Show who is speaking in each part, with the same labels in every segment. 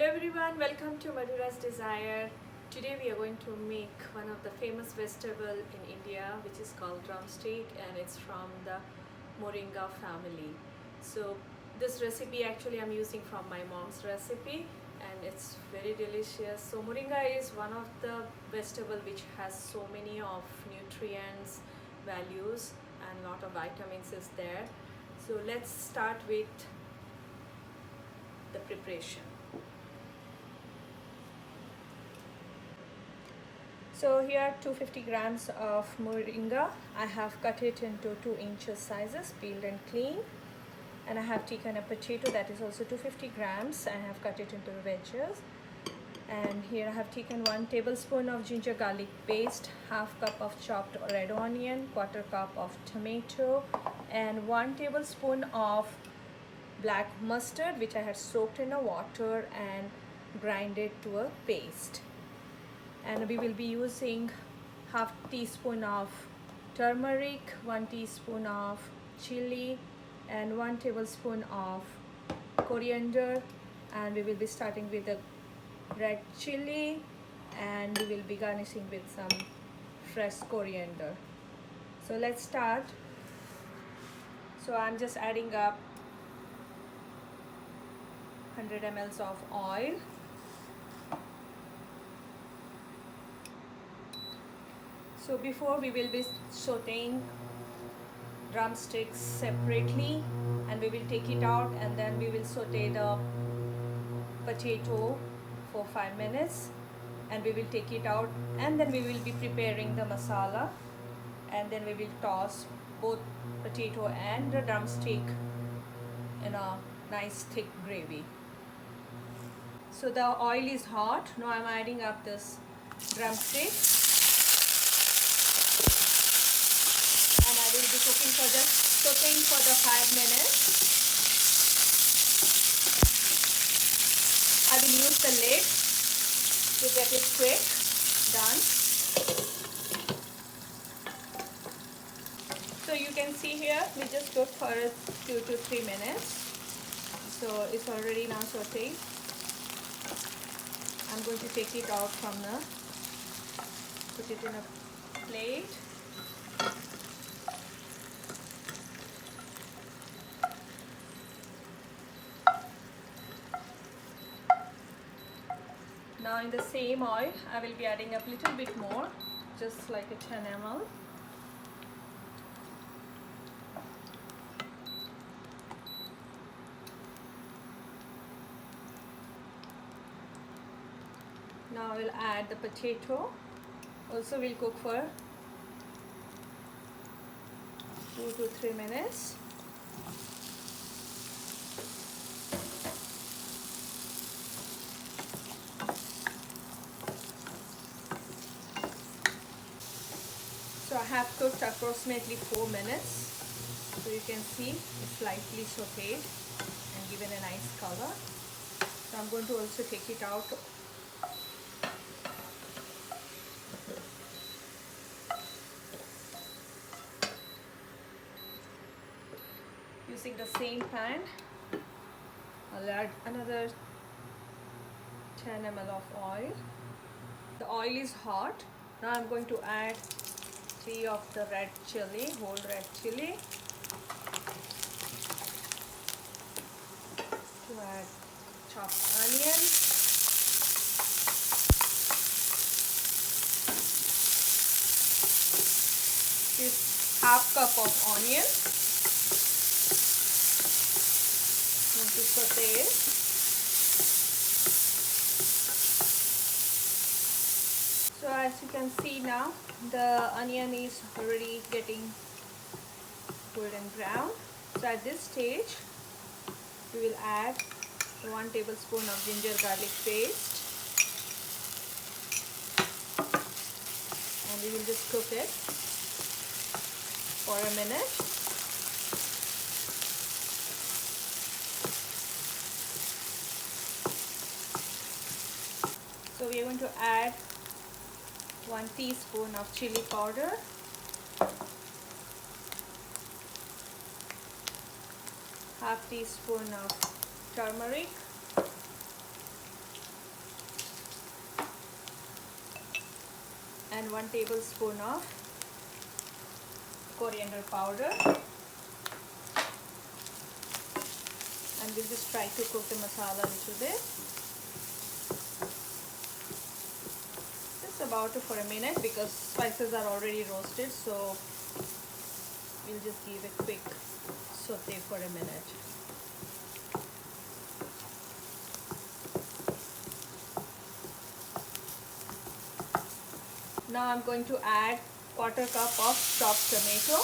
Speaker 1: everyone, welcome to Madhura's Desire. Today we are going to make one of the famous vegetable in India, which is called drumstick, and it's from the Moringa family. So this recipe actually I'm using from my mom's recipe, and it's very delicious. So Moringa is one of the vegetable which has so many of nutrients, values, and lot of vitamins is there. So let's start with the preparation. So here 250 grams of moringa. I have cut it into 2 inches sizes, peeled and clean. And I have taken a potato that is also 250 grams. I have cut it into wedges. And here I have taken 1 tablespoon of ginger garlic paste, half cup of chopped red onion, quarter cup of tomato, and 1 tablespoon of black mustard, which I had soaked in a water and grinded to a paste. And we will be using half teaspoon of turmeric, 1 teaspoon of chili, and 1 tablespoon of coriander. And we will be starting with the red chili, and we will be garnishing with some fresh coriander. So let's start. So I'm just adding up 100 ml of oil. So before, we will be sauteing drumsticks separately, and we will take it out, and then we will saute the potato for 5 minutes, and we will take it out, and then we will be preparing the masala, and then we will toss both potato and the drumstick in a nice thick gravy. So the oil is hot. Now I'm adding up this drumstick, and I will be cooking for just sauteing for the 5 minutes. I will use the lid to get it quick done. So you can see here we just cooked for 2 to 3 minutes. So it's already now sauteed. I'm going to take it out from the, put it in a plate. Now in the same oil, I will be adding a little bit more, just like a 10 ml. Now I will add the potato. Also we'll cook for 2 to 3 minutes. So I have cooked approximately 4 minutes. So you can see it's slightly sauteed and given a nice color. So I'm going to also take it out. Using the same pan, I'll add another 10 ml of oil. The oil is hot. Now I'm going to add 3 of the red chili, whole red chili. To add chopped onion. This half cup of onion. I'm going to saute it. So as you can see now, the onion is already getting golden brown. So at this stage, we will add 1 tablespoon of ginger garlic paste, and we will just cook it for a minute. So we are going to add 1 teaspoon of chili powder, half teaspoon of turmeric, and 1 tablespoon of coriander powder, and we'll just try to cook the masala a little bit. Just about for a minute because spices are already roasted, so we'll just give a quick saute for a minute. Now I'm going to add quarter cup of chopped tomato.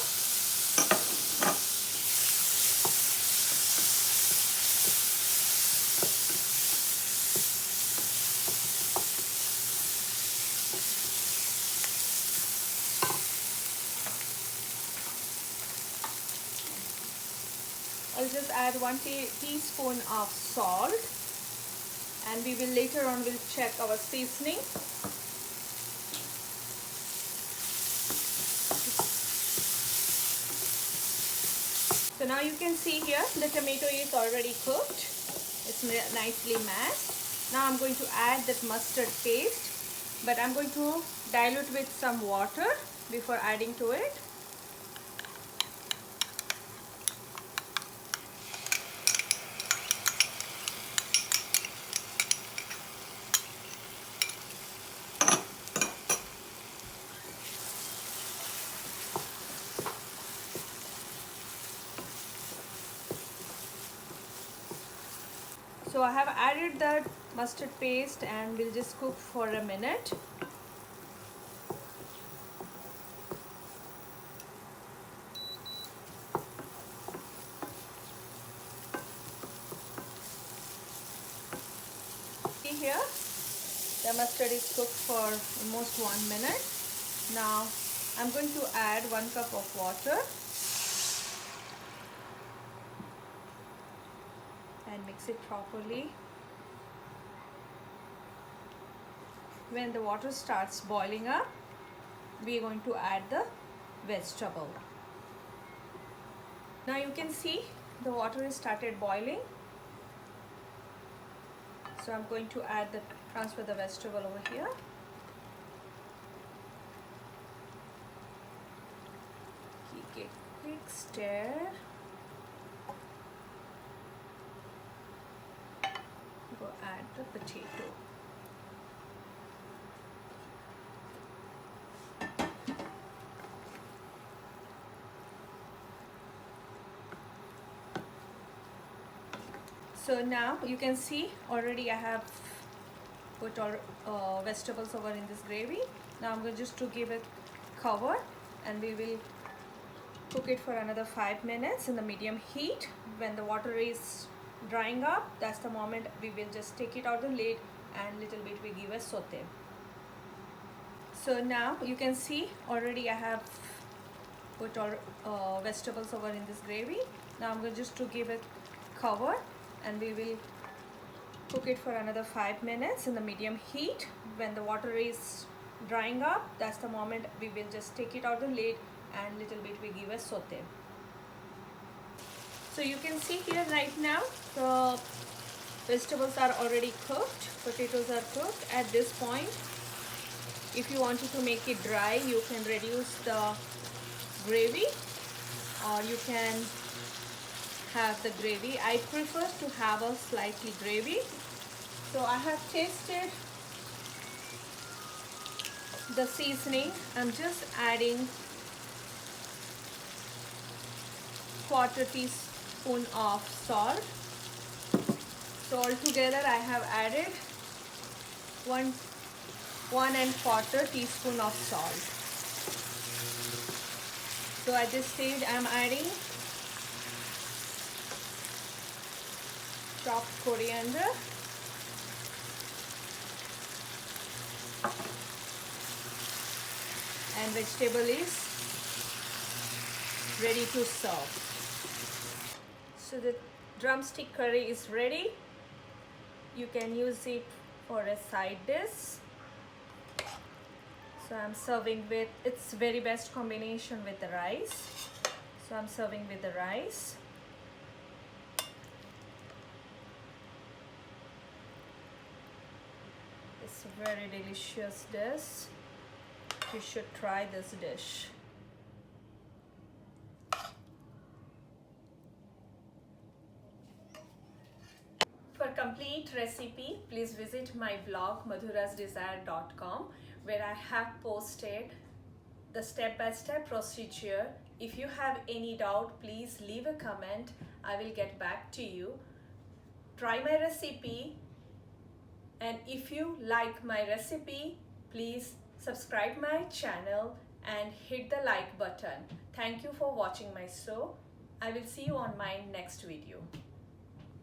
Speaker 1: I'll just add 1 teaspoon of salt, and we will later on will check our seasoning. So now you can see here the tomato is already cooked. It's nicely mashed. Now I'm going to add that mustard paste, but I'm going to dilute with some water before adding to it. So I have added the mustard paste and we'll just cook for a minute. See here, the mustard is cooked for almost 1 minute. Now I'm going to add 1 cup of water and mix it properly. When the water starts boiling up, we are going to add the vegetable. Now you can see the water is started boiling. So I'm going to transfer the vegetable over here. Keep a quick stir. Go add the potato. So now you can see already I have put all vegetables over in this gravy. Now I'm going just to give it cover, and we will cook it for another 5 minutes in the medium heat. When the water is drying up, that's the moment we will just take it out the lid and little bit we give a saute. So now you can see already I have put all vegetables over in this gravy. Now I'm going just to give it cover, and we will cook it for another 5 minutes in the medium heat. When the water is drying up, that's the moment we will just take it out the lid and little bit we give a saute. So you can see here right now the vegetables are already cooked, potatoes are cooked. At this point, if you wanted to make it dry, you can reduce the gravy, or you can have the gravy. I prefer to have a slightly gravy. So I have tasted the seasoning. I'm just adding quarter teaspoon of salt. So altogether I have added 1¼ teaspoon of salt. So at this stage I'm adding chopped coriander, and vegetable is ready to serve. So the drumstick curry is ready. You can use it for a side dish. So I'm serving with, it's very best combination with the rice. So I'm serving with the rice. It's a very delicious dish. you should try this dish. For complete recipe, please visit my blog madhurasdesire.com, where I have posted the step-by-step procedure. If you have any doubt, please leave a comment. I will get back to you. Try my recipe, and if you like my recipe, please subscribe my channel and hit the like button. Thank you for watching my show. I will see you on my next video.